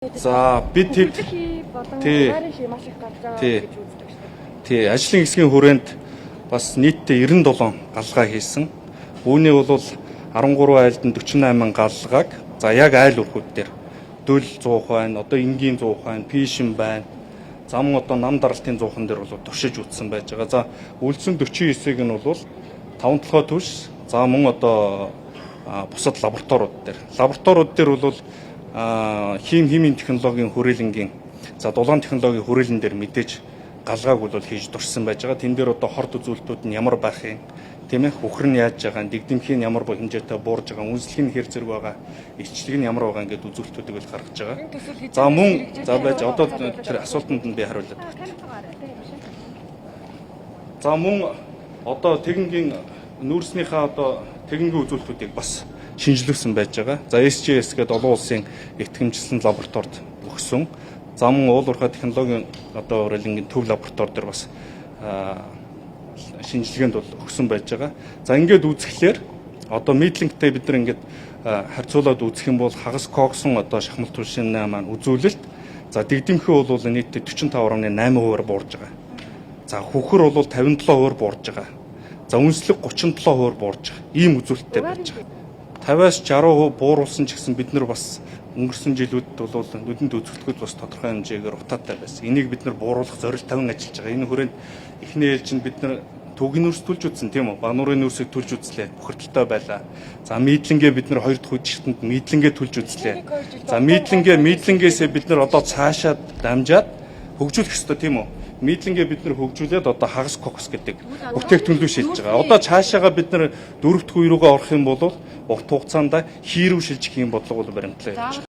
За бид хэд тий маш их гарч байгаа тий гэж үздэг шүү дээ. тий ажлын хэсгийн хүрээнд бас нийтдээ 97 галгаа хийсэн. Үүний бол 13 айлд нь 48 галгааг за яг айл өрхүүд дээр дөл 100 байна, одоо энгийн 100 байна, пишин байна. Зам одоо нам даралтын 100хан дээр бол туршиж үтсэн байж байгаа. За үлдсэн 49-ийг нь бол 5 толгой түвш, за мөн одоо бусад лабораториуд дээр бол химийн технологийн хүрээлэнгийн за дулаан технологийн хүрээлэн дээр мэдээж галгааг бол хийж дурсан байж байгаа. Тэн дээр одоо хорт үзүүлэлтүүд нь ямар байх юм, тийм ээ, хөхөр нь яаж байгаа, дэгдэмхийн ямар хэмжээтэй буурж байгаа, үнслэгийн хэр зэрэг байгаа, илчлэг нь ямар байгаа ингээд үзүүлэлтүүдийг бол гаргаж байгаа. За мөн за байж одоо тэр асуултанд нь би хариулаад байна. За мөн одоо тэгингийн нүүрснийхээ одоо тэгингийн үзүүлэлтүүдийг бас шинжилүүлсэн байж байгаа. За SGS гэдэг олон улсын итгэмжлэн лабораторид өгсөн. За мөн уулуурхай технологийн одоо хүрээлэнгийн төв лаборатори дээр бас шинжилгээнд бол өгсөн байж байгаа. За ингээд үзэхлээр одоо мидлингтэй бид нар ингээд харьцуулаад үзэх юм бол хагас коксон одоо шахмал түлшин маань үзүүлэлт за дэгдэмхий бол нийтдээ 45.8% буурж байгаа. За хөхөр бол 57% буурж байгаа. За үнслэг 37% буурж байгаа. Ийм үзүүлэлттэй байж байгаа. 50-аас 60% бууруулсан ч гэсэн бид нар бас өнгөрсөн жилүүдэд бол нүдэнд үзэгдэхэд бас тодорхой хэмжээгээр утаатай байсан. Энийг бид нар бууруулах зорилт тавин ажиллаж байгаа. Энэ хүрээнд эхний ээлжинд бид нар төвгийн нүүрс түлж үзсэн тийм үү? Бануурын нүүрсийг түлж үзлээ. Бохирдолтой байлаа. За мидлингээ бид нар 2 дахь үдшилтэнд мидлингээ түлж үзлээ. За мидлингээсээ бид нар одоо цаашаа дамжаад хөгжүүлэх ёстой тийм үү? Мидлингээ бид нар хөгжүүлээд одоо хагас кокс гэдэг бүтээгдэхүүн рүү шилжиж байгаа. Одоо цаашаага бид нар 4 дахь үе рүүгээ орох юм бол урт хугацаанд хийрүү шилжих юм бодлого бол баримтлаа явж байгаа.